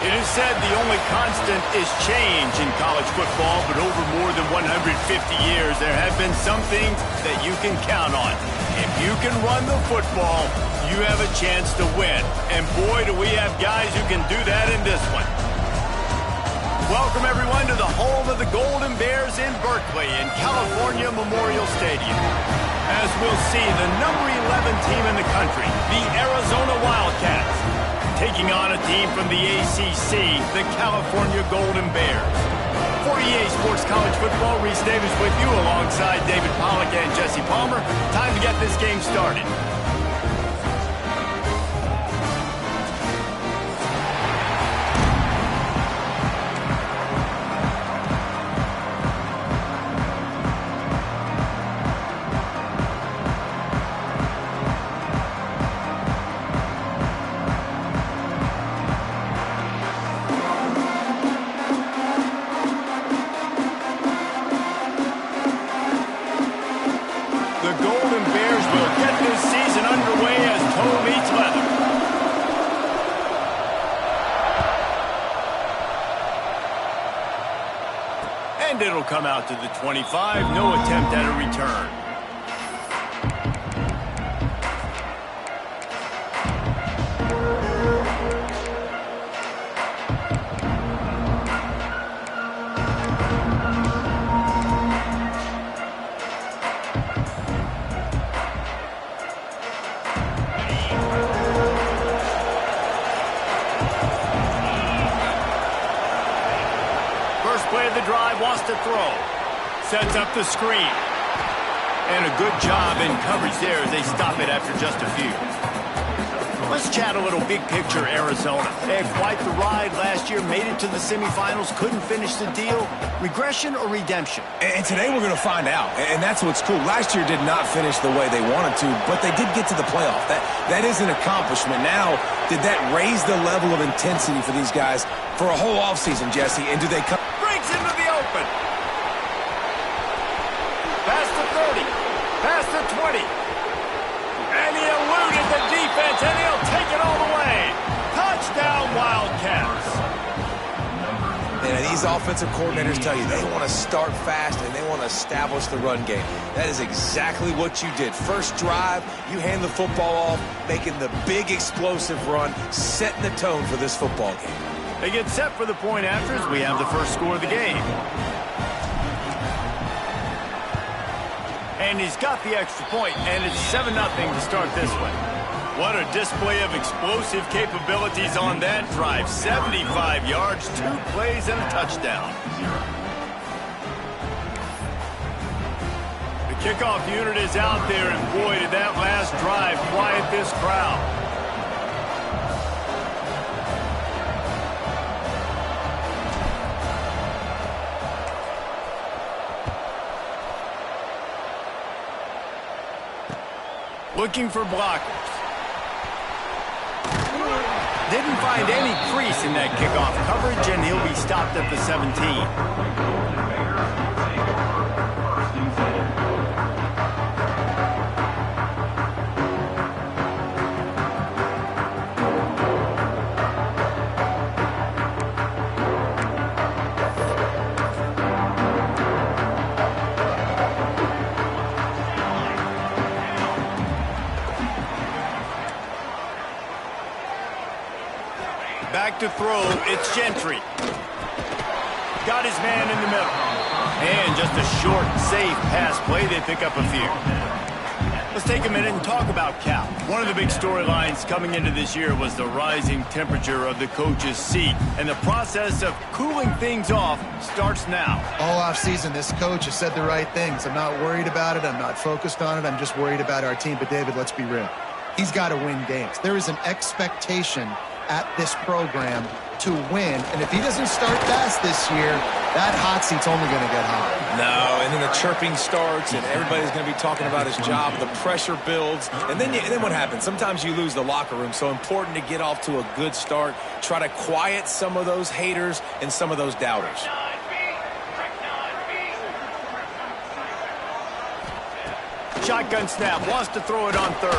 It is said the only constant is change in college football, but over more than 150 years, there have been some things that you can count on. If you can run the football, you have a chance to win. And boy, do we have guys who can do that in this one. Welcome, everyone, to the home of the Golden Bears in Berkeley in California Memorial Stadium. As we'll see, the number 11 team in the country, the Arizona Wildcats, taking on a team from the ACC, the California Golden Bears. For EA Sports College Football, Reese Davis with you alongside David Pollack and Jesse Palmer. Time to get this game started. And it'll come out to the 25. No attempt at a return. Play of the drive, wants to throw. Sets up the screen. And a good job in coverage there as they stop it after just a few. Let's chat a little big picture Arizona. They had quite the ride last year, made it to the semifinals, couldn't finish the deal. Regression or redemption? And today we're going to find out. And that's what's cool. Last year did not finish the way they wanted to, but they did get to the playoff. That is an accomplishment. Now, did that raise the level of intensity for these guys for a whole offseason, Jesse? And do they come into the open. Past the 30. Past the 20. And he eluded the defense, and he'll take it all the way. Touchdown, Wildcats. And these offensive coordinators tell you they want to start fast and they want to establish the run game. That is exactly what you did. First drive, you hand the football off, making the big explosive run, setting the tone for this football game. They get set for the point after as we have the first score of the game. And he's got the extra point, and it's 7-0 to start this one. What a display of explosive capabilities on that drive. 75 yards, 2 plays, and a touchdown. The kickoff unit is out there, and boy, did that last drive quiet this crowd. Looking for blockers. Didn't find any crease in that kickoff coverage, and he'll be stopped at the 17. Back to throw, it's Gentry. Got his man in the middle. And just a short, safe pass play, they pick up a few. Let's take a minute and talk about Cal. One of the big storylines coming into this year was the rising temperature of the coach's seat. And the process of cooling things off starts now. All offseason, this coach has said the right things. I'm not worried about it. I'm not focused on it. I'm just worried about our team. But, David, let's be real. He's got to win games. There is an expectation at this program to win, and if he doesn't start fast this year, that hot seat's only going to get hot. No, and then the chirping starts, and everybody's going to be talking about his job. The pressure builds, and then what happens? Sometimes you lose the locker room, so important to get off to a good start. Try to quiet some of those haters and some of those doubters. Shotgun snap, wants to throw it on third.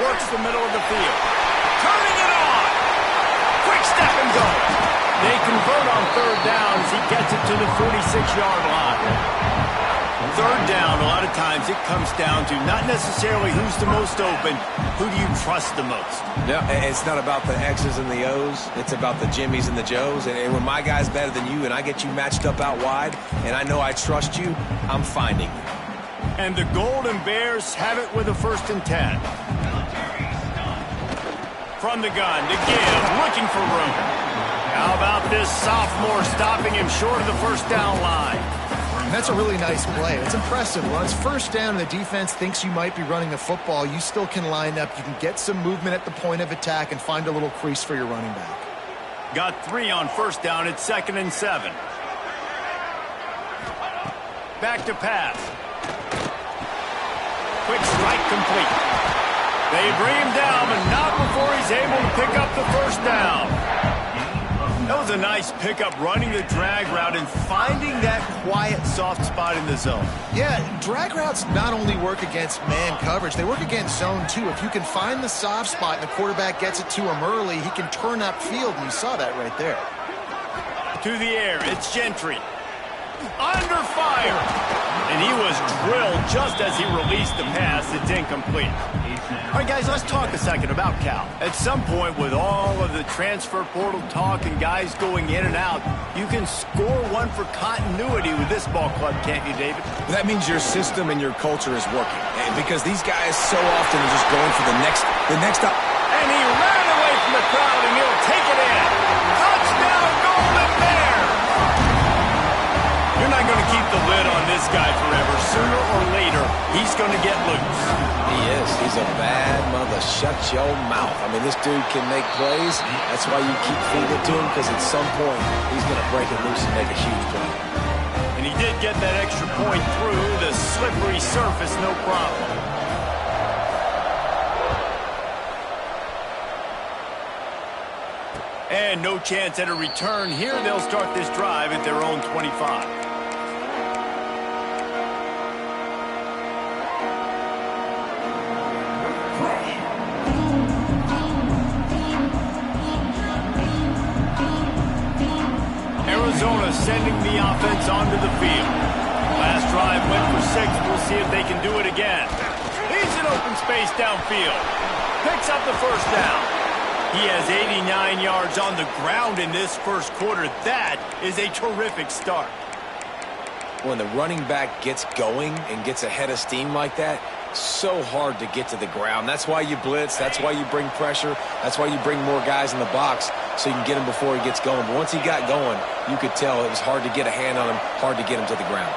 Works the middle of the field. Turning it on. Quick step and go. convert on third down as he gets it to the 46-yard line. Third down, a lot of times it comes down to not necessarily who's the most open, who do you trust the most? No, it's not about the X's and the O's. It's about the Jimmies and the Joes. And when my guy's better than you and I get you matched up out wide and I know I trust you, I'm finding you. And the Golden Bears have it with a 1st and 10. From the gun to give, looking for room. How about this sophomore stopping him short of the 1st down line? That's a really nice play. It's impressive. When it's 1st down and the defense thinks you might be running the football, you still can line up. You can get some movement at the point of attack and find a little crease for your running back. Got 3 on 1st down at 2nd and 7. Back to pass. Quick strike complete. They bring him down, but not before he's able to pick up the 1st down. That was a nice pickup, running the drag route and finding that quiet, soft spot in the zone. Yeah, drag routes not only work against man coverage, they work against zone too. If you can find the soft spot and the quarterback gets it to him early, he can turn upfield, and you saw that right there. To the air, it's Gentry. Under fire! And he was drilled just as he released the pass. It's incomplete. All right, guys, let's talk a second about Cal. At some point, with all of the transfer portal talk and guys going in and out, you can score one for continuity with this ball club, can't you, David? That means your system and your culture is working. And because these guys so often are just going for the next up. And he ran away from the crowd, and he'll take it in. Touchdown, Golden Bears! You're not going to keep the lid on this guy forever. Sooner or later, he's going to get loose. He is. He's a bad mother. Shut your mouth. I mean, this dude can make plays. That's why you keep feeding it to him, because at some point, he's going to break it loose and make a huge play. And he did get that extra point through the slippery surface, no problem. And no chance at a return here. They'll start this drive at their own 25. Arizona sending the offense onto the field. Last drive went for 6. We'll see if they can do it again. He's in open space downfield. Picks up the 1st down. He has 89 yards on the ground in this 1st quarter. That is a terrific start. When the running back gets going and gets ahead of steam like that, so hard to get to the ground. That's why you blitz. That's why you bring pressure. That's why you bring more guys in the box so you can get him before he gets going. But once he got going, you could tell it was hard to get a hand on him, hard to get him to the ground.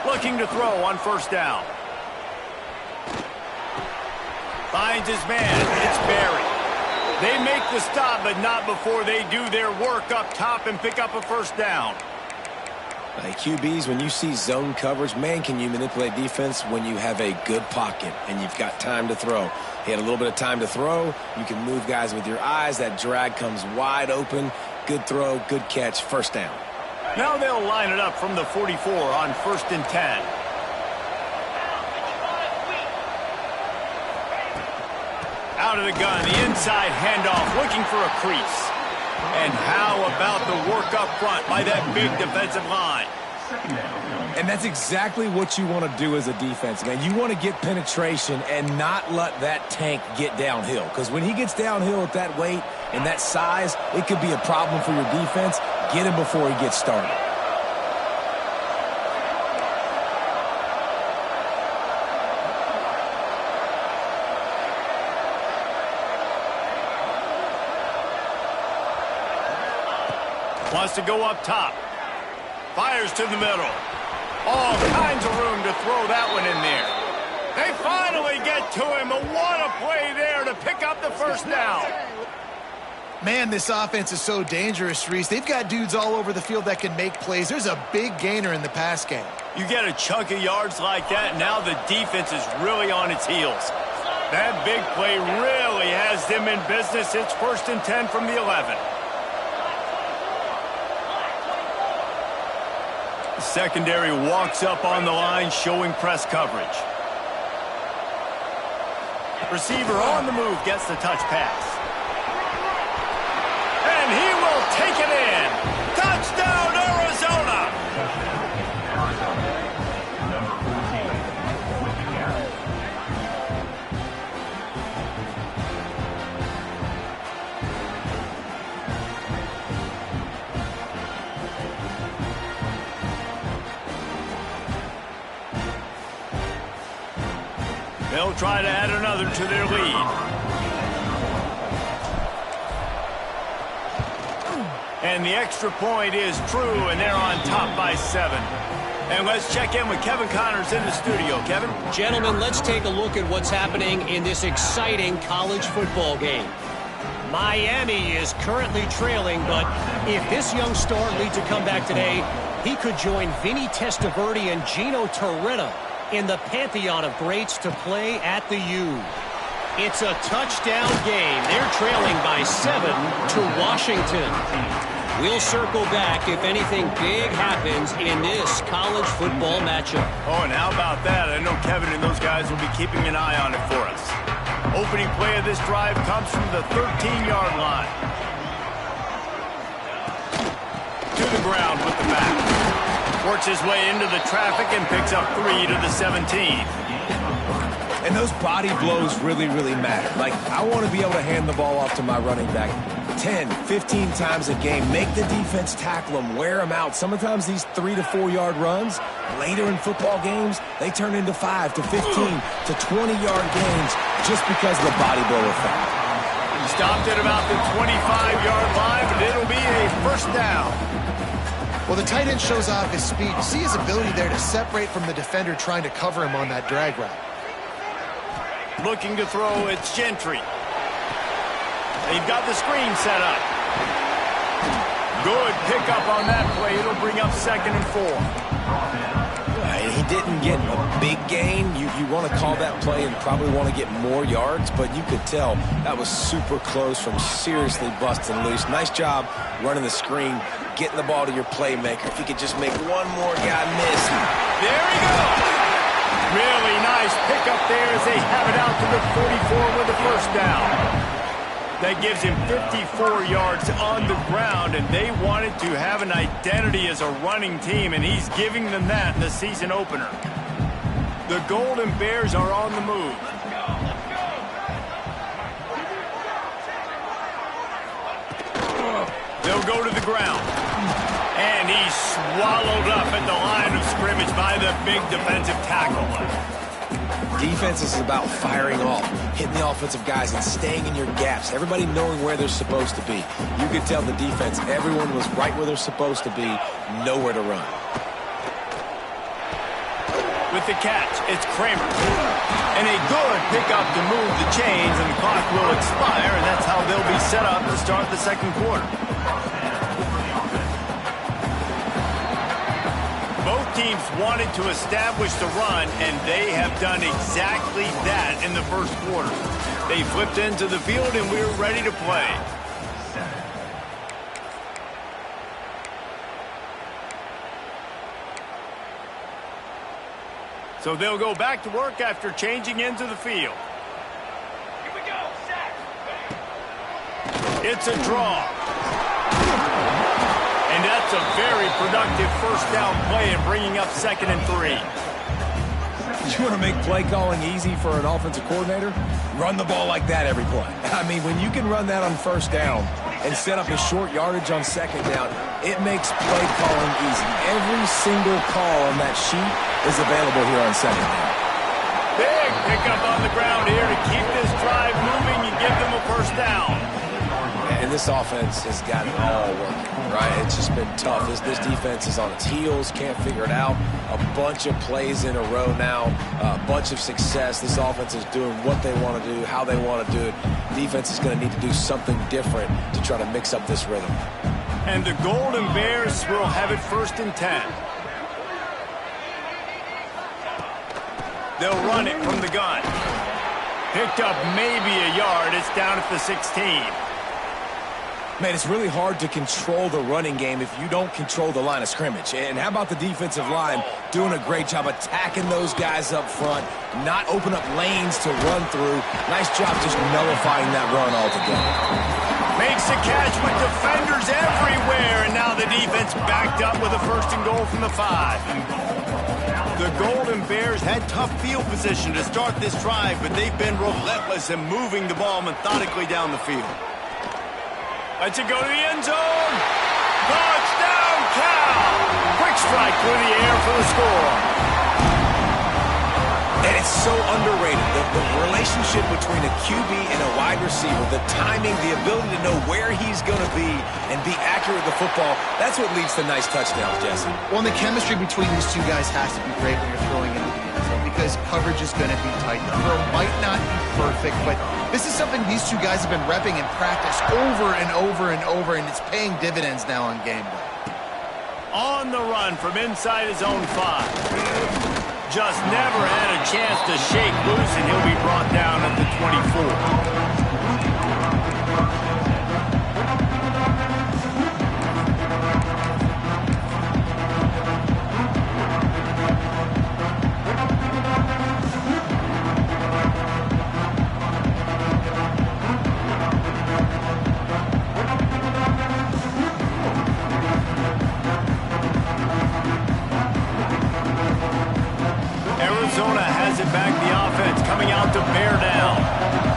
Looking to throw on 1st down. Finds his man. It's Barry. They make the stop, but not before they do their work up top and pick up a 1st down. QBs, when you see zone coverage, man, can you manipulate defense when you have a good pocket and you've got time to throw. He had a little bit of time to throw. You can move guys with your eyes. That drag comes wide open. Good throw, good catch, 1st down. Now they'll line it up from the 44 on 1st and 10. Out of the gun, the inside handoff, looking for a crease. And how about the work up front by that big defensive line? And that's exactly what you want to do as a defense, man. You want to get penetration and not let that tank get downhill. Because when he gets downhill at that weight and that size, it could be a problem for your defense. Get him before he gets started. Wants to go up top. Fires to the middle. All kinds of room to throw that one in there. They finally get to him. What a play there to pick up the 1st down. Man, this offense is so dangerous, Reese. They've got dudes all over the field that can make plays. There's a big gainer in the pass game. You get a chunk of yards like that, now the defense is really on its heels. That big play really has them in business. It's 1st and 10 from the 11. The secondary walks up on the line, showing press coverage. Receiver on the move, gets the touch pass. will take it in. Touchdown, Arizona! They'll try to add another to their lead. And the extra point is true, and they're on top by 7. And let's check in with Kevin Connors in the studio. Kevin? Gentlemen, let's take a look at what's happening in this exciting college football game. Miami is currently trailing, but if this young star leads a comeback today, he could join Vinny Testaverde and Gino Torretta in the pantheon of greats to play at the U. It's a touchdown game. They're trailing by 7 to Washington. We'll circle back if anything big happens in this college football matchup. Oh, and how about that? I know Kevin and those guys will be keeping an eye on it for us. Opening play of this drive comes from the 13-yard line. To the ground with the back. Works his way into the traffic and picks up 3 to the 17. And those body blows really, really matter. Like, I want to be able to hand the ball off to my running back 10, 15 times a game. Make the defense tackle them, wear them out. Sometimes these 3 to 4 yard runs, later in football games, they turn into 5 to 15 to 20-yard games just because of the body blow effect. He stopped at about the 25-yard line, but it'll be a first down. Well, the tight end shows off his speed. You see his ability there to separate from the defender trying to cover him on that drag route. Looking to throw, it's Gentry. They've got the screen set up. Good pickup on that play. It'll bring up 2nd and 4. He didn't get a big gain. You want to call that play and probably want to get more yards, but you could tell that was super close from seriously busting loose. Nice job running the screen, getting the ball to your playmaker. If you could just make one more guy miss. There he goes. Really nice pickup there as they have it out to the 44 with a first down. That gives him 54 yards on the ground, and they wanted to have an identity as a running team, and he's giving them that in the season opener. The Golden Bears are on the move. They'll go to the ground. And he's swallowed up at the line of scrimmage by the big defensive tackle. Defense is about firing off, hitting the offensive guys and staying in your gaps. Everybody knowing where they're supposed to be. You could tell the defense, everyone was right where they're supposed to be, nowhere to run. With the catch, it's Kramer. And a good pickup to move the chains, and the clock will expire, and that's how they'll be set up to start the second quarter. Both teams wanted to establish the run, and they have done exactly that in the first quarter. They flipped into the field, and we're ready to play. So they'll go back to work after changing into the field. Here we go, set. It's a draw. And that's a very productive first down play and bringing up 2nd and 3. You want to make play calling easy for an offensive coordinator? Run the ball like that every play. I mean, when you can run that on first down and set up a short yardage on second down, it makes play calling easy. Every single call on that sheet is available here on second down. Big pickup on the ground here to keep this drive moving and give them a first down. And this offense has got it all working, right? It's just been tough. This defense is on its heels, can't figure it out. A bunch of plays in a row now, a bunch of success. This offense is doing what they want to do, how they want to do it. Defense is going to need to do something different to try to mix up this rhythm. And the Golden Bears will have it 1st and 10. They'll run it from the gun. Picked up maybe a yard. It's down at the 16. Man, it's really hard to control the running game if you don't control the line of scrimmage. And how about the defensive line doing a great job attacking those guys up front, not open up lanes to run through. Nice job just nullifying that run altogether. Makes the catch with defenders everywhere, and now the defense backed up with a 1st and goal from the 5. The Golden Bears had tough field position to start this drive, but they've been relentless in moving the ball methodically down the field. Lets it go to the end zone. Touchdown, Cal! Quick strike through the air for the score. And it's so underrated. The relationship between a QB and a wide receiver, the timing, the ability to know where he's going to be and be accurate with the football, that's what leads to nice touchdowns, Jesse. Well, and the chemistry between these two guys has to be great when you're throwing into the end zone because coverage is going to be tight. The throw might not be perfect, but this is something these two guys have been repping in practice over and over and over, and it's paying dividends now on game day. On the run from inside his own 5. Just never had a chance to shake loose, and he'll be brought down at the 24. Arizona has it back, the offense coming out to bear down.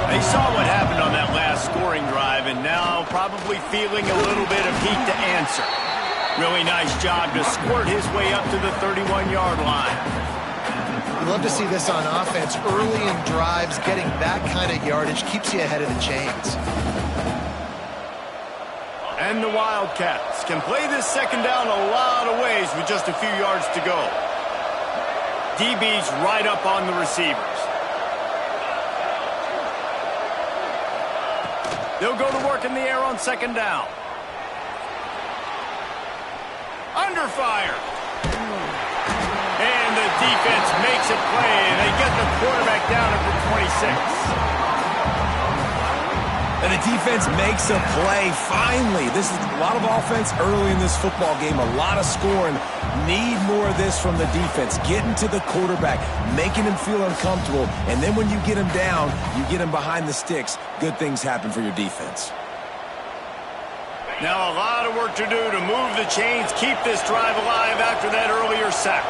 They saw what happened on that last scoring drive, and now probably feeling a little bit of heat to answer. Really nice job to squirt his way up to the 31-yard line. You love to see this on offense. Early in drives, getting that kind of yardage keeps you ahead of the chains. And the Wildcats can play this 2nd down a lot of ways with just a few yards to go. DB's right up on the receivers. They'll go to work in the air on 2nd down. Under fire. And the defense makes a play, and they get the quarterback down at the 26. And the defense makes a play, finally. This is a lot of offense early in this football game, a lot of scoring. Need more of this from the defense. Getting to the quarterback, making him feel uncomfortable, and then when you get him down, you get him behind the sticks. Good things happen for your defense. Now a lot of work to do to move the chains, keep this drive alive after that earlier sack.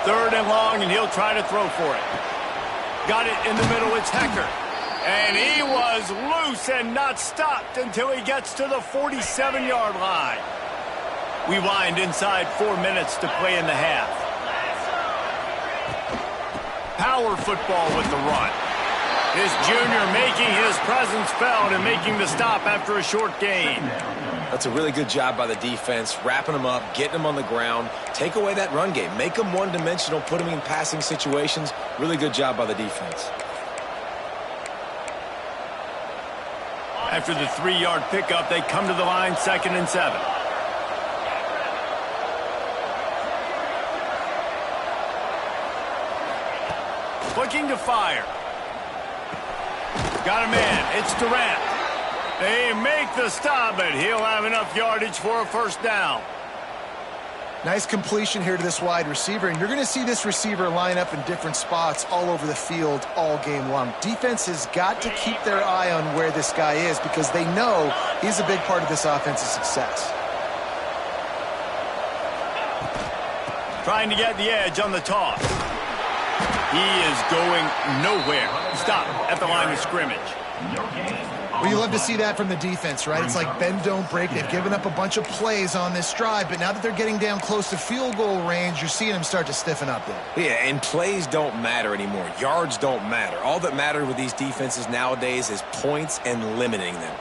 Third and long, and he'll try to throw for it. Got it in the middle, it's Hecker. And he was loose and not stopped until he gets to the 47-yard line. We wind inside 4 minutes to play in the half. Power football with the run. This junior making his presence felt and making the stop after a short gain. That's a really good job by the defense, wrapping them up, getting them on the ground. Take away that run game. Make them one-dimensional, put them in passing situations. Really good job by the defense. After the 3-yard pickup, they come to the line 2nd and 7. Looking to fire. Got a man. It's Durant. They make the stop, but he'll have enough yardage for a 1st down. Nice completion here to this wide receiver, and you're going to see this receiver line up in different spots all over the field all game long. Defense has got to keep their eye on where this guy is because they know he's a big part of this offense's success. Trying to get the edge on the toss. He is going nowhere. Stop at the line of scrimmage. Well, you love to see that from the defense, right? It's like bend, don't break. They've given up a bunch of plays on this drive, but now that they're getting down close to field goal range, you're seeing them start to stiffen up there. Yeah, and plays don't matter anymore. Yards don't matter. All that matters with these defenses nowadays is points and limiting them.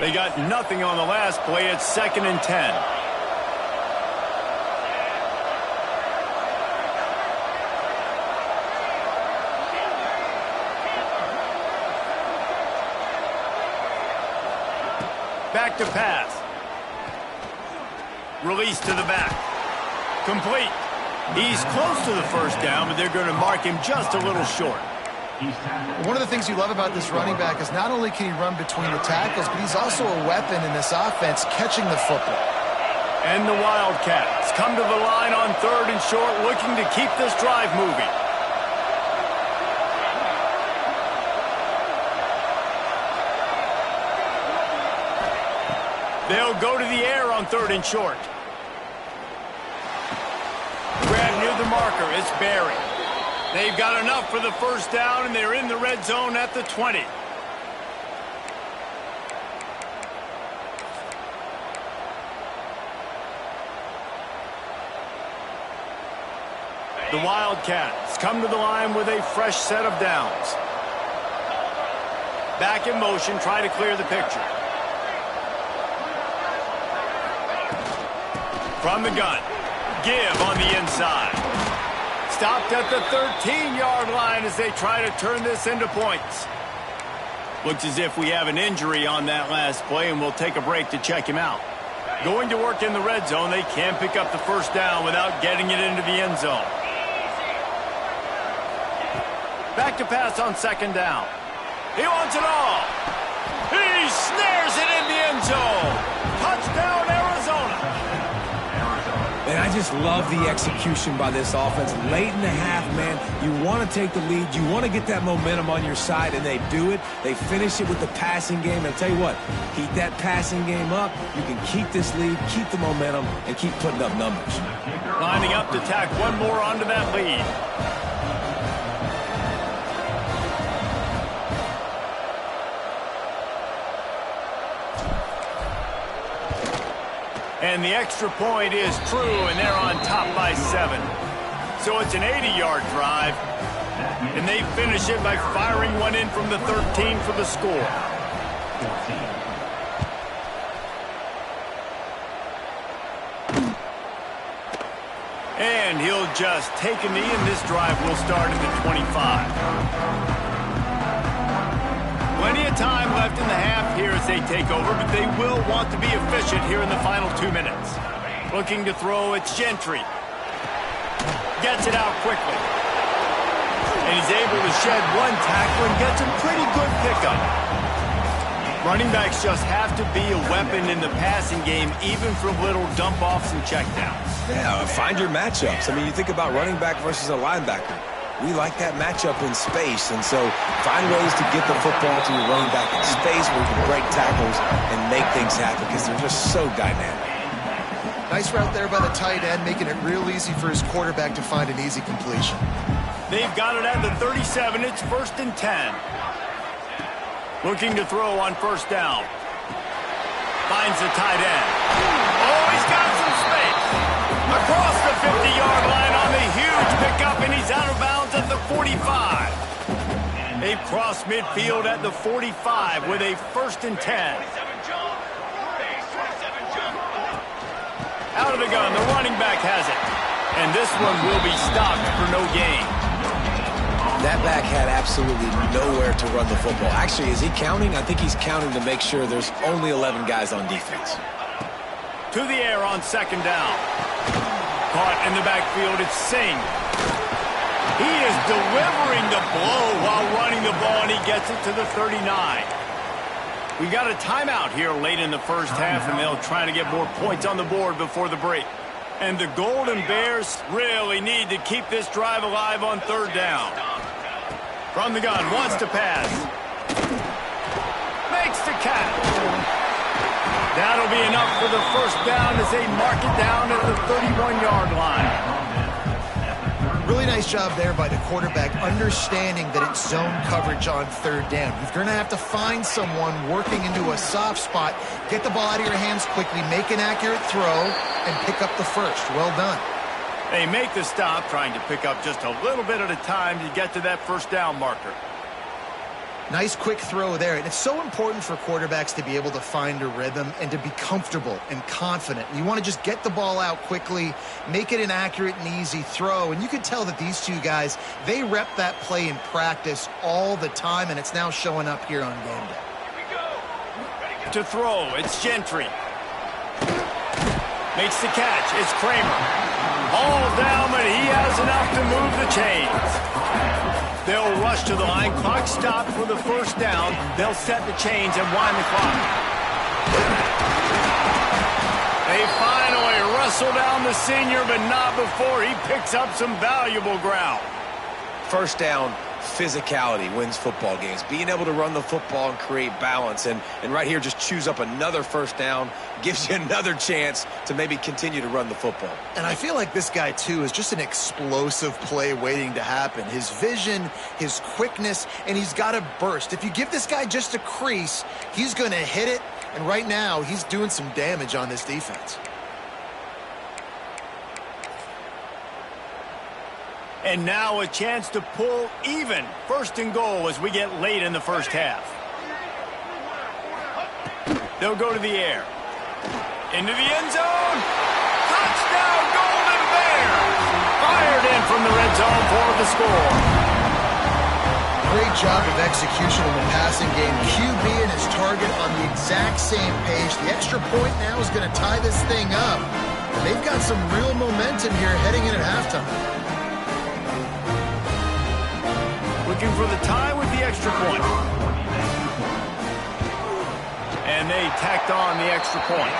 They got nothing on the last play. It's 2nd and 10. Back to pass. Release to the back. Complete. He's close to the 1st down, but they're going to mark him just a little short. One of the things you love about this running back is not only can he run between the tackles, but he's also a weapon in this offense catching the football. And the Wildcats come to the line on 3rd and short, looking to keep this drive moving. They'll go to the air on 3rd and short. Grab near the marker. It's Barry. They've got enough for the first down, and they're in the red zone at the 20. The Wildcats come to the line with a fresh set of downs. Back in motion, try to clear the picture. From the gun, give on the inside. Stopped at the 13-yard line as they try to turn this into points. Looks as if we have an injury on that last play, and we'll take a break to check him out. Going to work in the red zone, they can pick up the first down without getting it into the end zone. Back to pass on 2nd down. He wants it all. He snares it in the end zone. Touchdown, Arizona. And I just love the execution by this offense. Late in the half, man, you want to take the lead. You want to get that momentum on your side, and they do it. They finish it with the passing game. And I'll tell you what, keep that passing game up. You can keep this lead, keep the momentum, and keep putting up numbers. Lining up to tack one more onto that lead. And the extra point is true, and they're on top by 7. So it's an 80-yard drive, and they finish it by firing one in from the 13 for the score. And he'll just take a knee, and this drive will start at the 25. Plenty of time left in the half here as they take over, but they will want to be efficient here in the final 2 minutes. Looking to throw, it's Gentry. Gets it out quickly. And he's able to shed one tackle and gets a pretty good pickup. Running backs just have to be a weapon in the passing game, even for little dump-offs and checkdowns. Yeah, find your matchups. I mean, you think about running back versus a linebacker. We like that matchup in space, and so find ways to get the football to your running back in space where you can break tackles and make things happen because they're just so dynamic. Nice route there by the tight end, making it real easy for his quarterback to find an easy completion. They've got it at the 37. It's 1st and 10. Looking to throw on 1st down. Finds the tight end. Oh, he's got some space. Across the 50-yard line on the huge pickup, and he's out of bounds at the 45. They've crossed midfield at the 45 with a 1st and 10. Out of the gun, the running back has it. And this one will be stopped for no gain. That back had absolutely nowhere to run the football. Actually, is he counting? I think he's counting to make sure there's only 11 guys on defense. To the air on 2nd down. Caught in the backfield, it's Singh. He is delivering the blow while running the ball, and he gets it to the 39. We got a timeout here late in the first half, and they'll try to get more points on the board before the break. And the Golden Bears really need to keep this drive alive on 3rd down. From the gun, wants to pass. Makes the catch. That'll be enough for the first down as they mark it down at the 31-yard line. Really nice job there by the quarterback, understanding that it's zone coverage on 3rd down. You're going to have to find someone working into a soft spot, get the ball out of your hands quickly, make an accurate throw, and pick up the first. Well done. They make the stop, trying to pick up just a little bit at a time to get to that first down marker. Nice quick throw there. And it's so important for quarterbacks to be able to find a rhythm and to be comfortable and confident. You want to just get the ball out quickly, make it an accurate and easy throw. And you can tell that these two guys, they rep that play in practice all the time, and it's now showing up here on game day. To throw, it's Gentry. Makes the catch. It's Kramer. All down, but he has enough to move the chains. They'll rush to the line. Clock stopped for the first down. They'll set the chains and wind the clock. They finally whistle down the senior, but not before he picks up some valuable ground. First down, physicality wins football games. Being able to run the football and create balance. And right here, just choose up another first down, gives you another chance to maybe continue to run the football. And I feel like this guy, too, is just an explosive play waiting to happen. His vision, his quickness, and he's got a burst. If you give this guy just a crease, he's going to hit it. And right now, he's doing some damage on this defense. And now a chance to pull even. First and goal as we get late in the first half. They'll go to the air. Into the end zone. Touchdown, Golden Bears! Fired in from the red zone for the score. Great job of execution in the passing game. QB and his target on the exact same page. The extra point now is going to tie this thing up. And they've got some real momentum here heading in at halftime. Looking for the tie with the extra point. And they tacked on the extra point.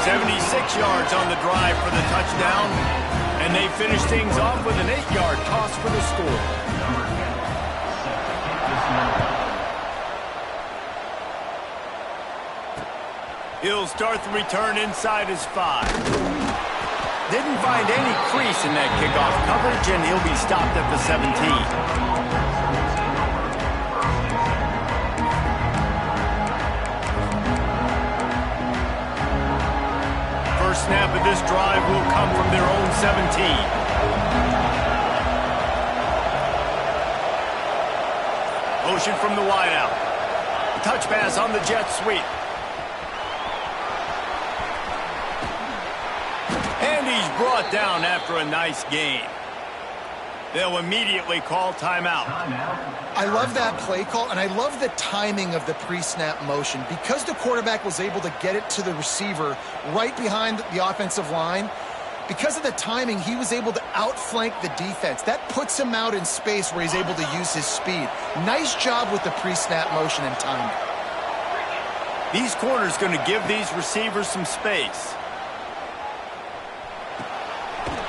76 yards on the drive for the touchdown. And they finish things off with an 8-yard toss for the score. He'll start the return inside his 5. Didn't find any crease in that kickoff coverage, and he'll be stopped at the 17. First snap of this drive will come from their own 17. Motion from the wideout. Touch pass on the jet sweep. And he's brought down after a nice gain. They'll immediately call timeout. I love that play call, and I love the timing of the pre-snap motion. Because the quarterback was able to get it to the receiver right behind the offensive line, because of the timing, he was able to outflank the defense. That puts him out in space where he's able to use his speed. Nice job with the pre-snap motion and timing. These corners going to give these receivers some space.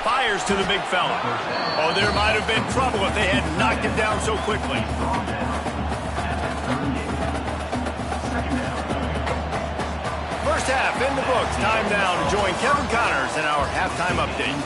Fires to the big fella. Oh, there might have been trouble if they had knocked him down so quickly. First half in the books. Time now to join Kevin Connors in our halftime update.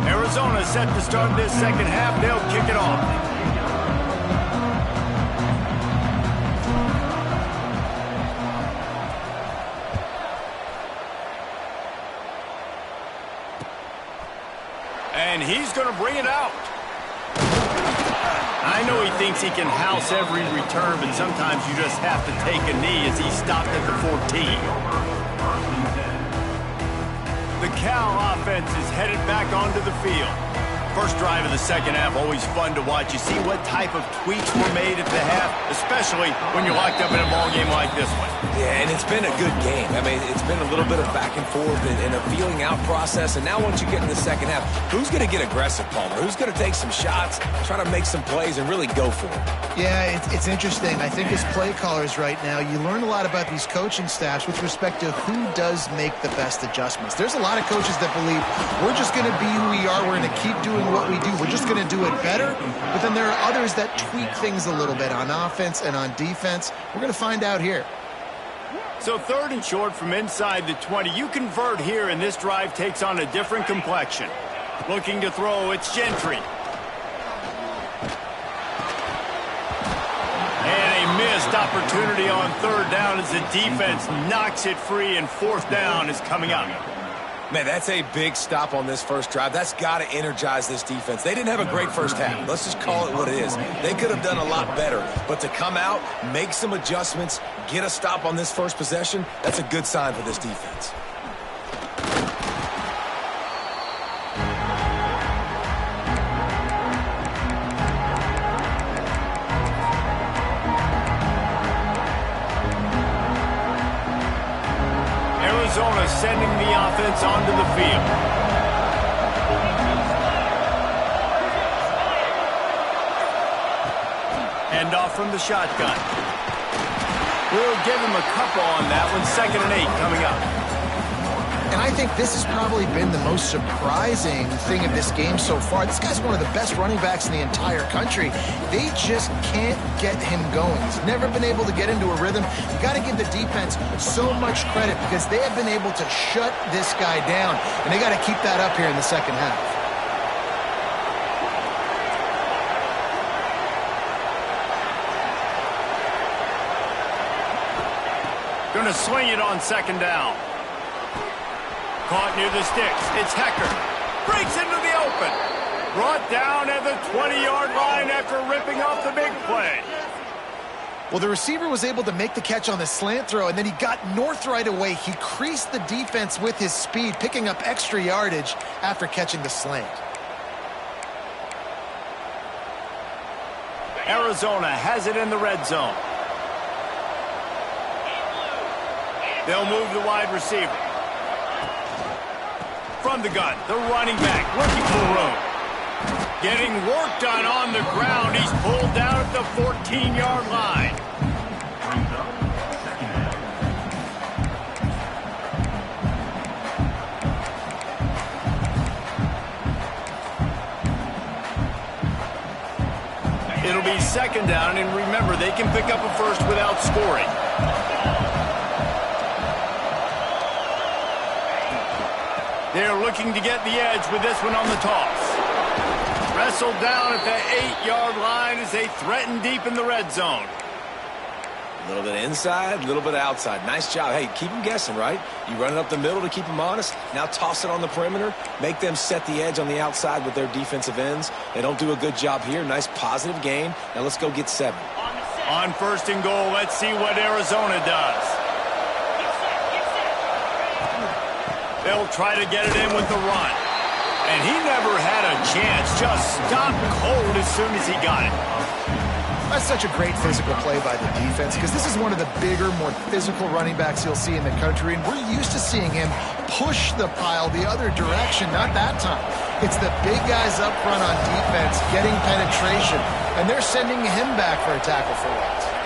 Arizona set to start this second half. They'll kick it off. And he's going to bring it out. I know he thinks he can house every return, but sometimes you just have to take a knee as he stopped at the 14. The Cal offense is headed back onto the field. First drive of the second half, always fun to watch. You see what type of tweaks were made at the half, especially when you're locked up in a ball game like this one. Yeah, and it's been a good game. I mean, it's been a little bit of back and forth and a feeling out process. And now once you get in the second half, who's going to get aggressive, Palmer? Who's going to take some shots, try to make some plays, and really go for it? Yeah, it's interesting. I think as play callers right now, you learn a lot about these coaching staffs with respect to who does make the best adjustments. There's a lot of coaches that believe we're just going to be who we are. We're going to keep doing what we do. We're just going to do it better. But then there are others that tweak things a little bit on offense and on defense. We're going to find out here. So third and short from inside the 20. You convert here, and this drive takes on a different complexion. Looking to throw, it's Gentry. And a missed opportunity on third down as the defense knocks it free, and fourth down is coming up. Man, that's a big stop on this first drive. That's got to energize this defense. They didn't have a great first half. Let's just call it what it is. They could have done a lot better. But to come out, make some adjustments, get a stop on this first possession, that's a good sign for this defense. Handoff from the shotgun. We'll give him a couple on that one. 2nd and 8 coming up. And I think this has probably been the most surprising thing of this game so far. This guy's one of the best running backs in the entire country. They just can't get him going. He's never been able to get into a rhythm. You got to give the defense so much credit because they have been able to shut this guy down. And they got to keep that up here in the second half. Going to swing it on 2nd down. Caught near the sticks. It's Hecker. Breaks into the open. Brought down at the 20-yard line after ripping off the big play. Well, the receiver was able to make the catch on the slant throw, and then he got north right away. He creased the defense with his speed, picking up extra yardage after catching the slant. Arizona has it in the red zone. They'll move the wide receiver. From the gun, the running back looking for room. Getting work done on the ground. He's pulled down at the 14-yard line. It'll be 2nd down, and remember, they can pick up a first without scoring. They're looking to get the edge with this one on the toss. Wrestled down at the 8-yard line as they threaten deep in the red zone. A little bit inside, a little bit outside. Nice job. Hey, keep them guessing, right? You run it up the middle to keep them honest. Now toss it on the perimeter. Make them set the edge on the outside with their defensive ends. They don't do a good job here. Nice positive gain. Now let's go get 7. On 1st and goal, let's see what Arizona does. They'll try to get it in with the run. And he never had a chance. Just stopped cold as soon as he got it. That's such a great physical play by the defense because this is one of the bigger, more physical running backs you'll see in the country, and we're used to seeing him push the pile the other direction. Not that time. It's the big guys up front on defense getting penetration, and they're sending him back for a tackle for loss.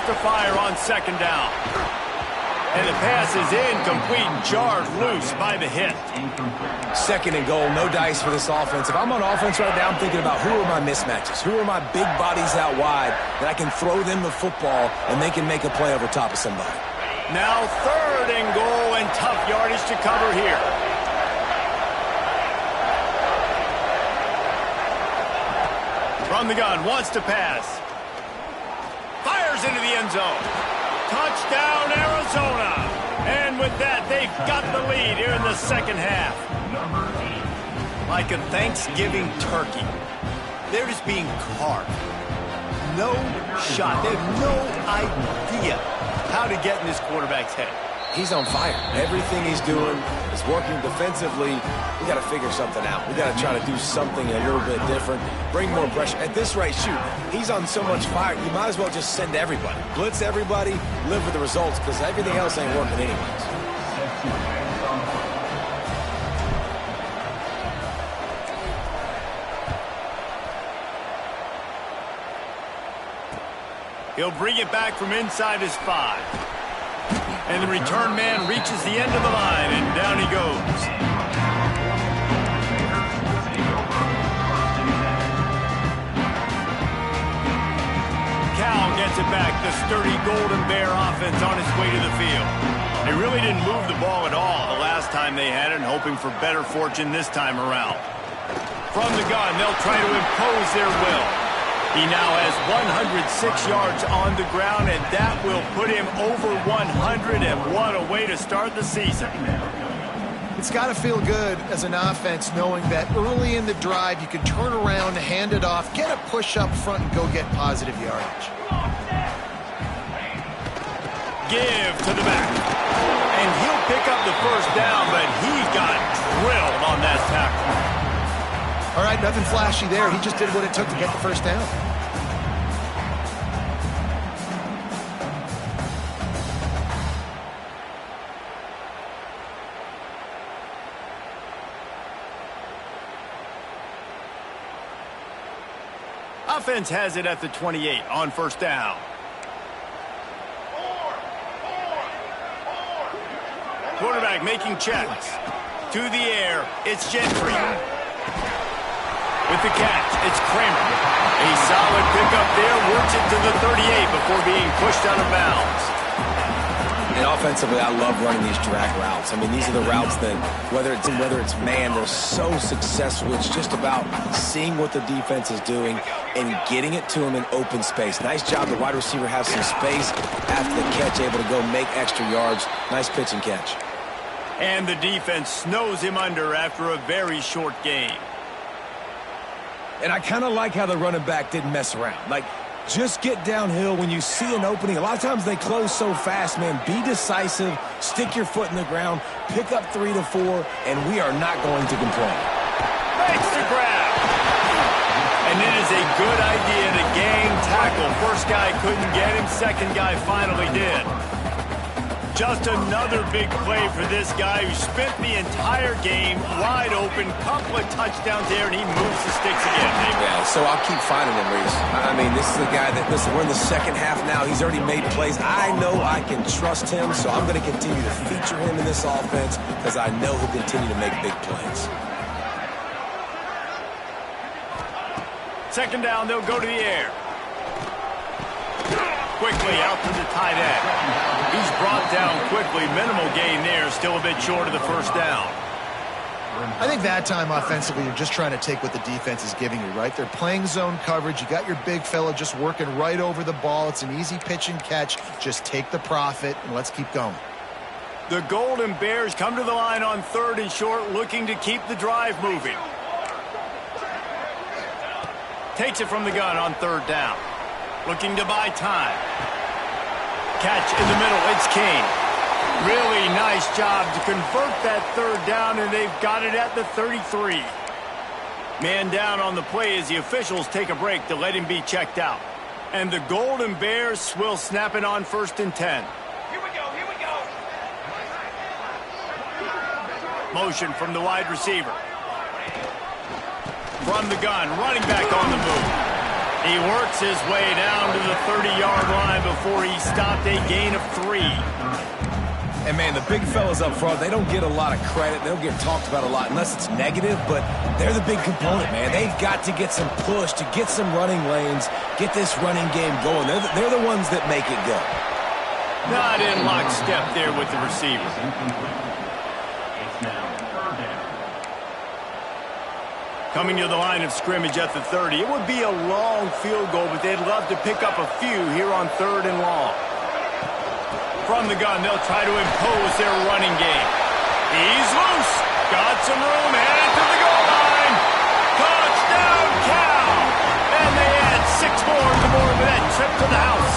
To fire on 2nd down. And the pass is incomplete, jarred loose by the hit. 2nd and goal, no dice for this offense. If I'm on offense right now, I'm thinking about who are my mismatches? Who are my big bodies out wide that I can throw them the football and they can make a play over top of somebody? Now 3rd and goal and tough yardage to cover here. From the gun, wants to pass. Fires into the end zone. Touchdown, Arizona. And with that, they've got the lead here in the 2nd half. Like a Thanksgiving turkey. They're just being carved. No shot. They have no idea how to get in this quarterback's head. He's on fire. Everything he's doing is working defensively. We got to figure something out. We got to try to do something a little bit different. Bring more pressure. At this rate, shoot, he's on so much fire, you might as well just send everybody. Blitz everybody, live with the results, because everything else ain't working anyways. He'll bring it back from inside his 5. And the return man reaches the end of the line, and down he goes. Cal gets it back. The sturdy Golden Bear offense on its way to the field. They really didn't move the ball at all the last time they had it, and hoping for better fortune this time around. From the gun, they'll try to impose their will. He now has 106 yards on the ground, and that will put him over 100, and what a way to start the season. It's got to feel good as an offense knowing that early in the drive you can turn around, hand it off, get a push up front, and go get positive yardage. Give to the back. And he'll pick up the 1st down, but he got drilled on that tackle. All right, nothing flashy there. He just did what it took to get the 1st down. offense has it at the 28 on first down. Quarterback making checks. To the air, it's Gentry. With the catch, it's Kramer. A solid pickup there, works it to the 38 before being pushed out of bounds. And offensively, I love running these drag routes. I mean, these are the routes that, whether it's man, they're so successful. It's just about seeing what the defense is doing and getting it to him in open space. Nice job. The wide receiver has some space after the catch, able to go make extra yards. Nice pitch and catch. And the defense snows him under after a very short game. And I kind of like how the running back didn't mess around. Like, just get downhill when you see an opening. A lot of times they close so fast, man. Be decisive, stick your foot in the ground, pick up 3 to 4, and we are not going to complain. Makes the grab. And it is a good idea to gang tackle. First guy couldn't get him, second guy finally did. Just another big play for this guy who spent the entire game wide open. Couple of touchdowns there, and he moves the sticks again. Yeah, so I'll keep finding him, Reese. I mean, this is the guy that, listen, we're in the second half now. He's already made plays. I know I can trust him, so I'm going to continue to feature him in this offense because I know he'll continue to make big plays. Second down, they'll go to the air. Quickly out to the tight end. He's brought down quickly. Minimal gain there. Still a bit short of the first down. I think that time offensively, you're just trying to take what the defense is giving you, right? They're playing zone coverage. You got your big fella just working right over the ball. It's an easy pitch and catch. Just take the profit, and let's keep going. The Golden Bears come to the line on third and short, looking to keep the drive moving. Takes it from the gun on third down. Looking to buy time. Catch in the middle. It's Kane. Really nice job to convert that third down, and they've got it at the 33. Man down on the play as the officials take a break to let him be checked out. And the Golden Bears will snap it on first and 10. Here we go, here we go. Motion from the wide receiver. From the gun, running back on the move. He works his way down to the 30-yard line before he stopped, a gain of 3. And, man, the big fellas up front, they don't get a lot of credit. They don't get talked about a lot unless it's negative, but they're the big component, man. They've got to get some push, to get some running lanes, get this running game going. They're the ones that make it go. Not in lockstep there with the receiver. Coming to the line of scrimmage at the 30. It would be a long field goal, but they'd love to pick up a few here on third and long. From the gun, they'll try to impose their running game. He's loose. Got some room. Headed to the goal line. Touchdown, Cal. And they add 6 more to more with that trip to the house.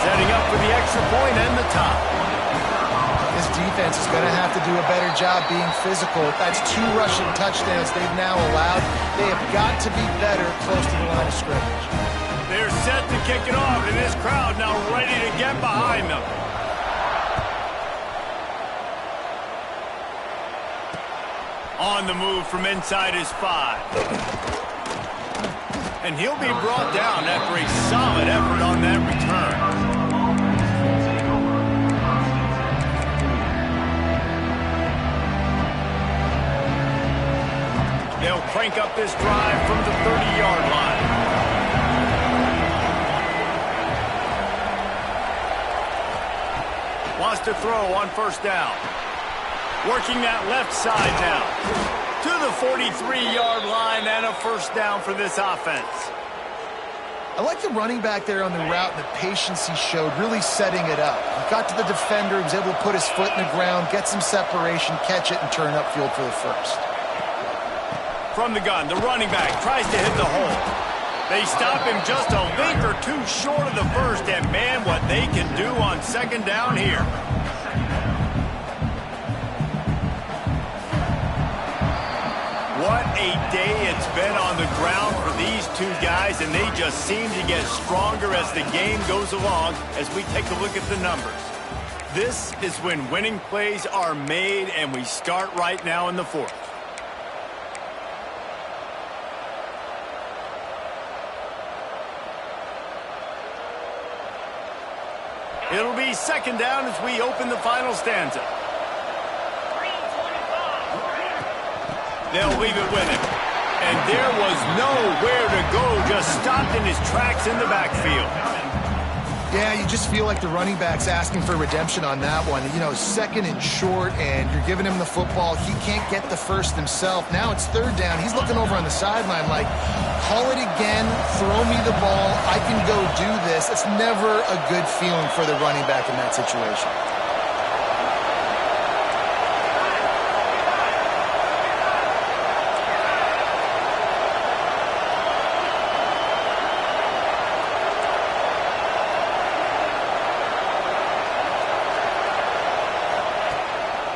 Setting up for the extra point and the top. This defense is going to have to do a better job being physical. That's 2 rushing touchdowns they've now allowed. They have got to be better close to the line of scrimmage. They're set to kick it off, and this crowd now ready to get behind them. On the move from inside his 5. And he'll be brought down after a solid effort on that return. They'll crank up this drive from the 30-yard line. Wants to throw on first down. Working that left side now. To the 43-yard line and a first down for this offense. I like the running back there on the route and the patience he showed, really setting it up. He got to the defender, he was able to put his foot in the ground, get some separation, catch it, and turn upfield for the first. From the gun, the running back tries to hit the hole. They stop him just a link or 2 short of the first, and man, what they can do on second down here. What a day it's been on the ground for these 2 guys, and they just seem to get stronger as the game goes along as we take a look at the numbers. This is when winning plays are made, and we start right now in the 4th. It'll be second down as we open the final stanza. They'll leave it with him. And there was nowhere to go, just stopped in his tracks in the backfield. Yeah, you just feel like the running back's asking for redemption on that one. You know, second and short, and you're giving him the football. He can't get the first himself. Now it's third down. He's looking over on the sideline like, call it again, throw me the ball, I can go do this. It's never a good feeling for the running back in that situation.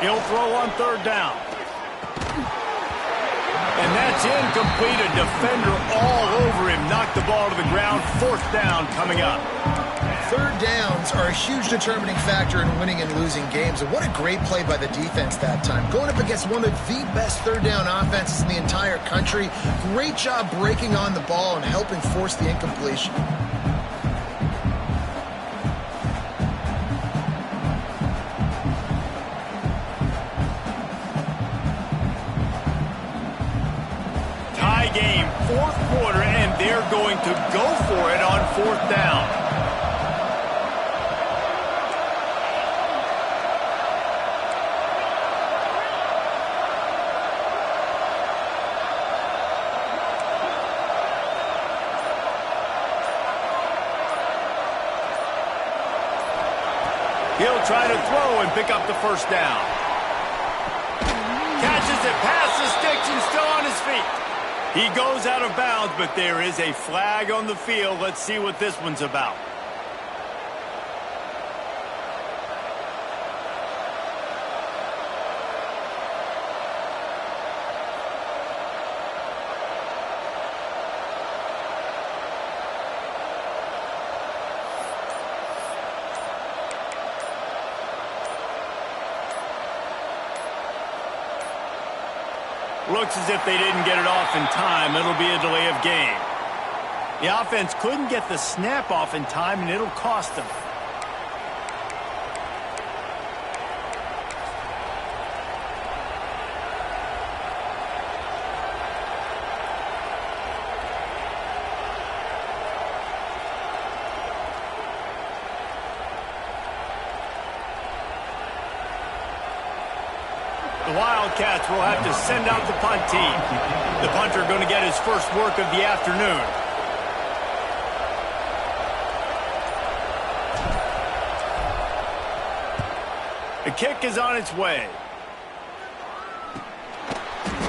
He'll throw on third down. And that's incomplete. A defender all over him. Knocked the ball to the ground. Fourth down coming up. Third downs are a huge determining factor in winning and losing games. And what a great play by the defense that time. Going up against one of the best third down offenses in the entire country. Great job breaking on the ball and helping force the incompletion. Game, fourth quarter, and they're going to go for it on fourth down. He'll try to throw and pick up the first down. Catches it past the sticks and still on his feet. He goes out of bounds, but there is a flag on the field. Let's see what this one's about. Looks as if they didn't get it off in time. It'll be a delay of game. The offense couldn't get the snap off in time, and it'll cost them. The Wildcats will have to send out the punt team. The punter going to get his first work of the afternoon. The kick is on its way.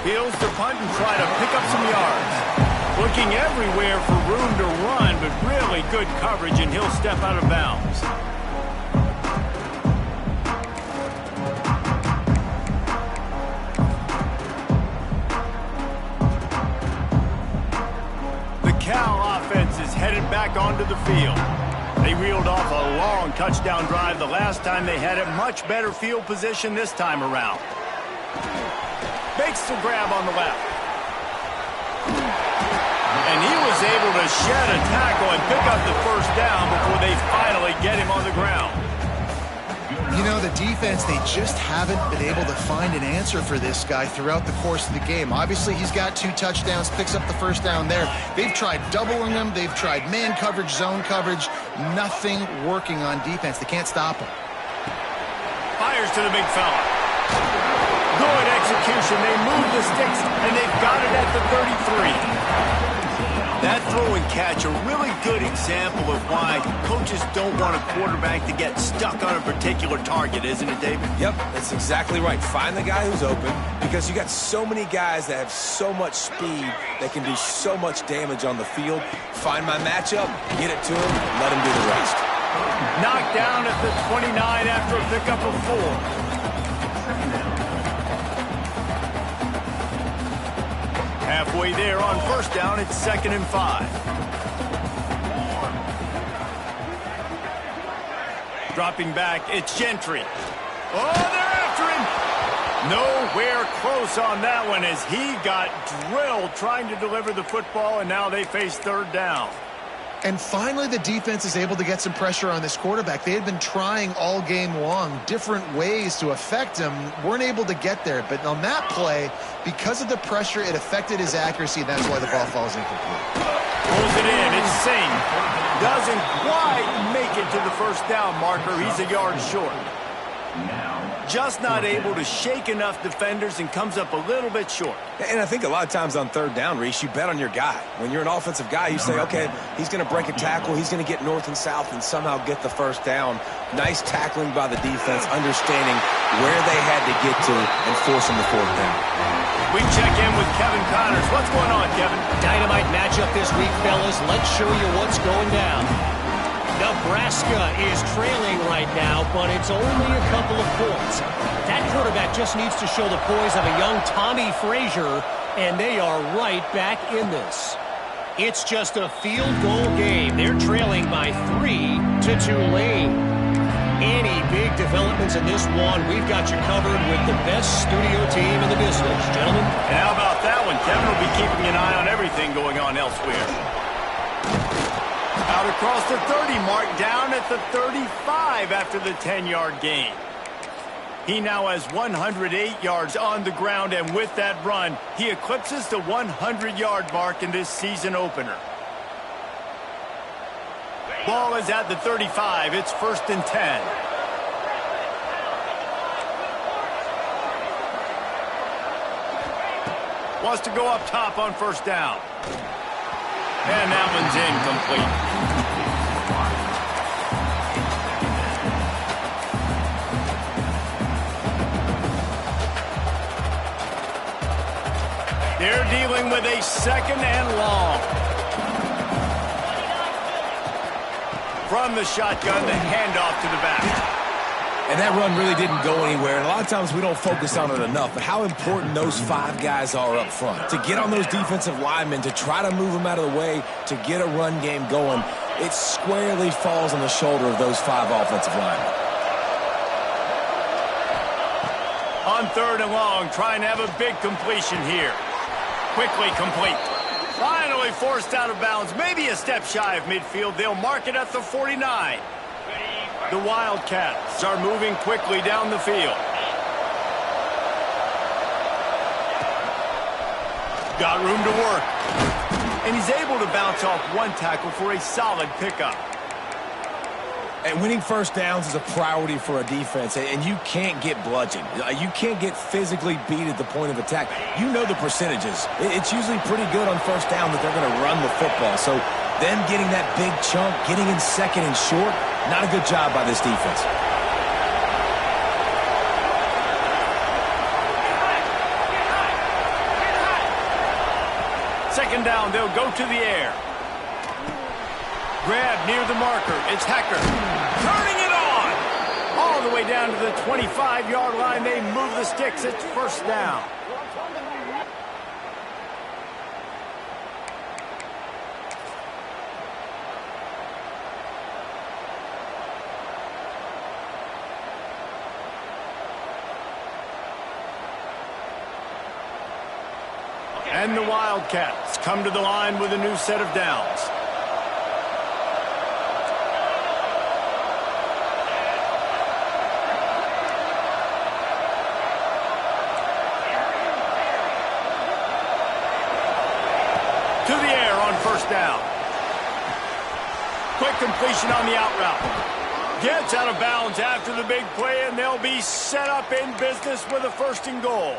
Fields to punt and try to pick up some yards. Looking everywhere for room to run, but really good coverage, and he'll step out of bounds. Headed back onto the field. They reeled off a long touchdown drive the last time they had it. Much better field position this time around. Makes the grab on the left. And he was able to shed a tackle and pick up the first down before they finally get him on the ground. You know, the defense, they just haven't been able to find an answer for this guy throughout the course of the game. Obviously, he's got 2 touchdowns, picks up the first down there. They've tried doubling him. They've tried man coverage, zone coverage. Nothing working on defense. They can't stop him. Fires to the big fella. Good execution. They move the sticks, and they've got it at the 33. That throw and catch, a really good example of why coaches don't want a quarterback to get stuck on a particular target, isn't it, David? Yep, that's exactly right. Find the guy who's open, because you got so many guys that have so much speed that can do so much damage on the field. Find my matchup, get it to him, let him do the rest. Knocked down at the 29 after a pickup of 4. Halfway there on first down, it's 2nd and 5. Dropping back, it's Gentry. Oh, they're after him! Nowhere close on that one as he got drilled trying to deliver the football, and now they face third down. And finally, the defense is able to get some pressure on this quarterback. They had been trying all game long different ways to affect him, weren't able to get there. But on that play, because of the pressure, it affected his accuracy. That's why the ball falls incomplete. Pulls it in. It's Singh. Doesn't quite make it to the first down marker. He's a yard short. Just not able to shake enough defenders and comes up a little bit short. And I think a lot of times on third down, Reese, you bet on your guy. When you're an offensive guy, you say, okay, he's going to break a tackle, he's going to get north and south and somehow get the first down. Nice tackling by the defense, understanding where they had to get to and forcing the fourth down. We check in with Kevin Connors. What's going on, Kevin? Dynamite matchup this week, fellas. Let's show you what's going down. Nebraska is trailing right now, but it's only a couple of points. That quarterback just needs to show the poise of a young Tommy Frazier, and they are right back in this. It's just a field goal game. They're trailing by 3 to Tulane. Any big developments in this one, we've got you covered with the best studio team in the business. Gentlemen? And how about that one? Kevin will be keeping an eye on everything going on elsewhere. Out across the 30 mark, down at the 35 after the 10-yard gain. He now has 108 yards on the ground, and with that run, he eclipses the 100-yard mark in this season opener. Ball is at the 35. It's 1st and 10. Wants to go up top on first down. And that one's incomplete. They're dealing with a 2nd and long. From the shotgun, the handoff to the back. And that run really didn't go anywhere. And a lot of times we don't focus on it enough, but how important those 5 guys are up front. To get on those defensive linemen, to try to move them out of the way, to get a run game going, it squarely falls on the shoulder of those 5 offensive linemen. On 3rd and long, trying to have a big completion here. Quickly complete. Finally forced out of bounds. Maybe a step shy of midfield. They'll mark it at the 49. The Wildcats are moving quickly down the field. Got room to work. And he's able to bounce off one tackle for a solid pickup. And winning first downs is a priority for a defense, and you can't get bludgeoned. You can't get physically beat at the point of attack. You know the percentages. It's usually pretty good on first down that they're going to run the football. So then getting that big chunk, getting in 2nd and short, not a good job by this defense. Second down, they'll go to the air. Grab near the marker. It's Hecker. Turning it on. All the way down to the 25-yard line. They move the sticks. It's 1st down. And the Wildcats come to the line with a new set of downs. To the air on first down. Quick completion on the out route. Gets out of bounds after the big play, and they'll be set up in business with a 1st and goal.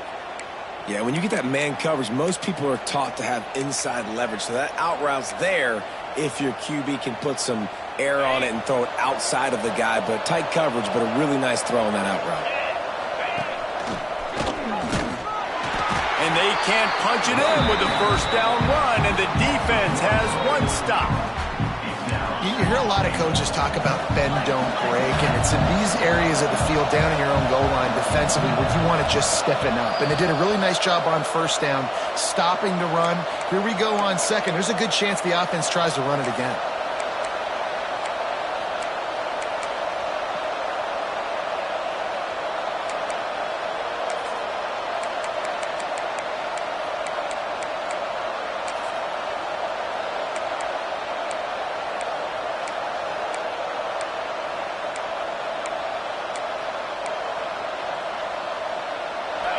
Yeah, when you get that man coverage, most people are taught to have inside leverage. So that out route's there if your QB can put some air on it and throw it outside of the guy. But tight coverage, but a really nice throw on that out route. And they can't punch it in with a 1st down run, and the defense has 1 stop. You hear a lot of coaches talk about bend, don't break, and it's in these areas of the field down in your own goal line defensively where you want to just stiffen up. And they did a really nice job on first down, stopping the run. Here we go on 2nd. There's a good chance the offense tries to run it again.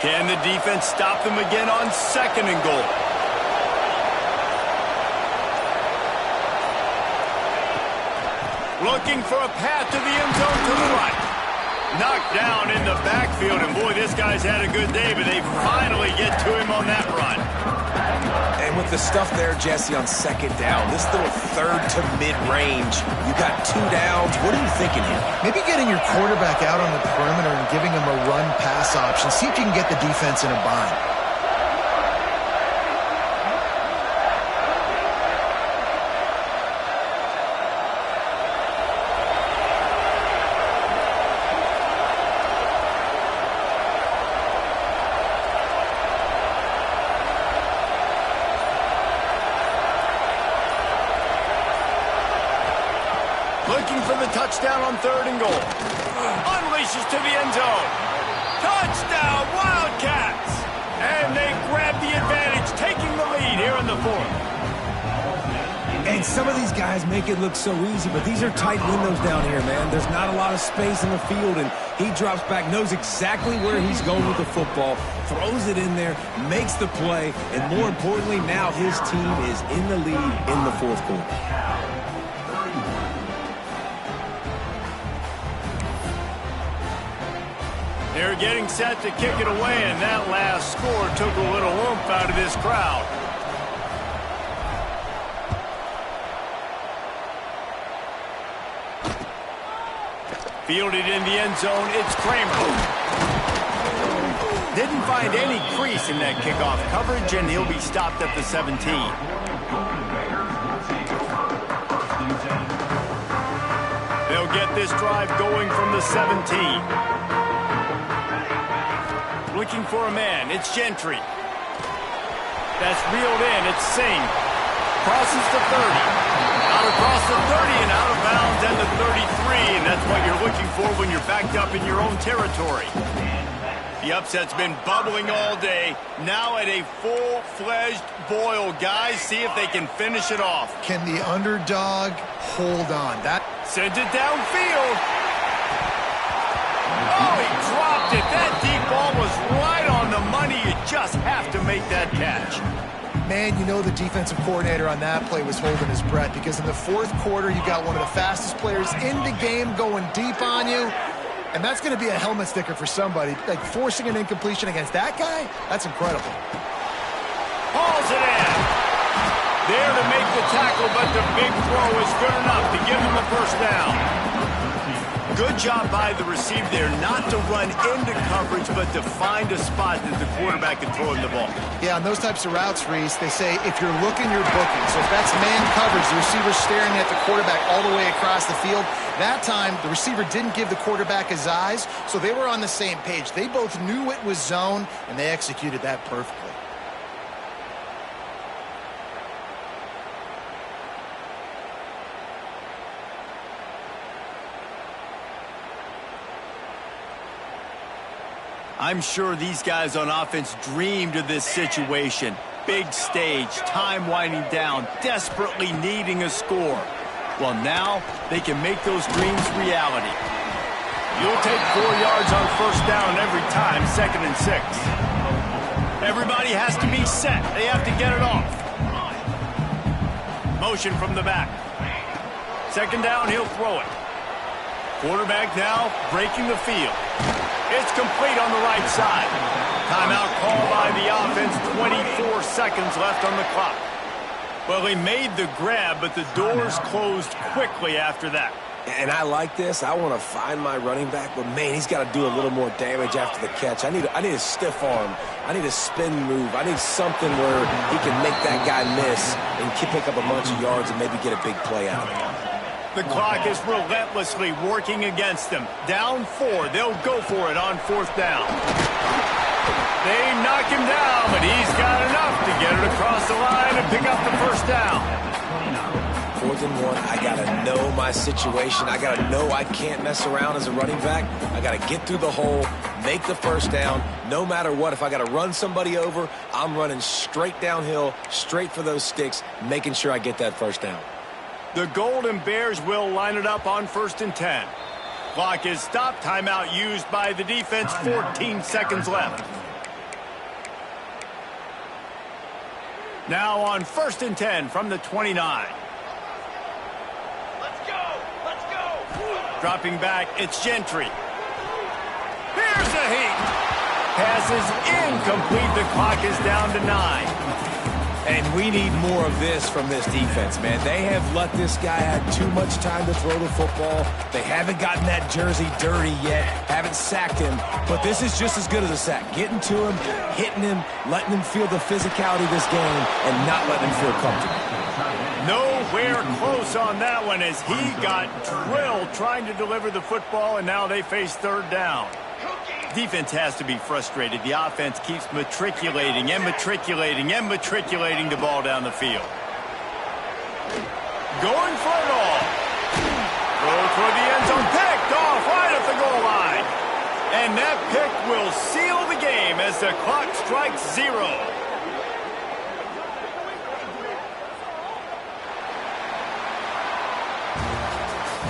Can the defense stop them again on 2nd and goal? Looking for a path to the end zone to the right. Knocked down in the backfield, and boy, this guy's had a good day, but they finally get to him on that run. And with the stuff there, Jesse, on 2nd down, this little 3rd to mid-range, you got 2 downs. What are you thinking here? Maybe getting your quarterback out on the perimeter and giving him a run-pass option. See if you can get the defense in a bind. Looking for the touchdown on 3rd and goal. Unleashes to the end zone. Touchdown, Wildcats! And they grab the advantage, taking the lead here in the 4th. And some of these guys make it look so easy, but these are tight windows down here, man. There's not a lot of space in the field, and he drops back, knows exactly where he's going with the football, throws it in there, makes the play, and more importantly, now his team is in the lead in the 4th quarter. They're getting set to kick it away, and that last score took a little oomph out of this crowd. Fielded in the end zone, it's Kramer. Didn't find any crease in that kickoff coverage, and he'll be stopped at the 17. They'll get this drive going from the 17. Looking for a man, it's Gentry. That's reeled in, it's Singh. Crosses the 30. Out across the 30 and out of bounds at the 33, and that's what you're looking for when you're backed up in your own territory. The upset's been bubbling all day, now at a full-fledged boil. Guys, see if they can finish it off. Can the underdog hold on? That sends it downfield. Oh, he dropped it. That deep ball was right on the money. You just have to make that catch. Man, you know the defensive coordinator on that play was holding his breath, because in the 4th quarter, you got one of the fastest players in the game going deep on you, and that's going to be a helmet sticker for somebody. Like, forcing an incompletion against that guy, that's incredible. Hauls it in. There to make the tackle, but the big throw is good enough to give him the 1st down. Good job by the receiver there not to run into coverage, but to find a spot that the quarterback can throw him the ball. Yeah, on those types of routes, Reese, they say if you're looking, you're booking. So if that's man coverage, the receiver's staring at the quarterback all the way across the field. That time, the receiver didn't give the quarterback his eyes, so they were on the same page. They both knew it was zone, and they executed that perfectly. I'm sure these guys on offense dreamed of this situation. Big stage, time winding down, desperately needing a score. Well, now they can make those dreams reality. You'll take 4 yards on 1st down every time, 2nd and 6. Everybody has to be set. They have to get it off. Motion from the back. 2nd down, he'll throw it. Quarterback now breaking the field. It's complete on the right side. Timeout called by the offense. 24 seconds left on the clock. Well, he made the grab, but the doors closed quickly after that. And I like this. I want to find my running back, but man, he's got to do a little more damage after the catch. I need a stiff arm. I need a spin move. I need something where he can make that guy miss and pick up a bunch of yards and maybe get a big play out of it. The clock is relentlessly working against them. Down 4. They'll go for it on 4th down. They knock him down, but he's got enough to get it across the line and pick up the 1st down. 4th and 1, I got to know my situation. I got to know I can't mess around as a running back. I got to get through the hole, make the 1st down. No matter what, if I got to run somebody over, I'm running straight downhill, straight for those sticks, making sure I get that 1st down. The Golden Bears will line it up on 1st and 10. Clock is stopped. Timeout used by the defense. 14 seconds left. Now on 1st and 10 from the 29. Let's go! Dropping back, it's Gentry. Here's the heat. Pass is incomplete. The clock is down to 9. And we need more of this from this defense, man. They have let this guy have too much time to throw the football. They haven't gotten that jersey dirty yet, haven't sacked him. But this is just as good as a sack. Getting to him, hitting him, letting him feel the physicality of this game, and not letting him feel comfortable. Nowhere close on that one as he got drilled trying to deliver the football, and now they face 3rd down. Defense has to be frustrated. The offense keeps matriculating and matriculating and matriculating the ball down the field. Going for it all. Throw toward the end zone. Picked off right at the goal line. And that pick will seal the game as the clock strikes 0.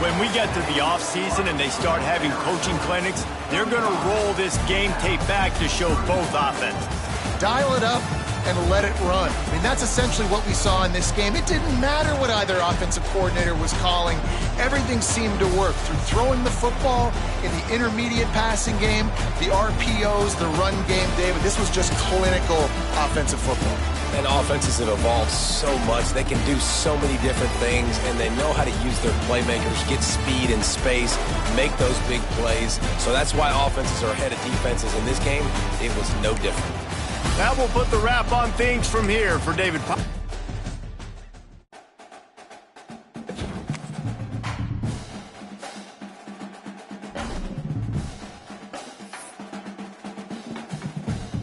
When we get to the offseason and they start having coaching clinics, they're going to roll this game tape back to show both offenses. Dial it up and let it run. I mean, that's essentially what we saw in this game. It didn't matter what either offensive coordinator was calling. Everything seemed to work through throwing the football in the intermediate passing game, the RPOs, the run game, David. This was just clinical offensive football. And offenses have evolved so much. They can do so many different things, and they know how to use their playmakers, get speed and space, make those big plays. So that's why offenses are ahead of defenses. In this game, it was no different. That will put the wrap on things from here for David.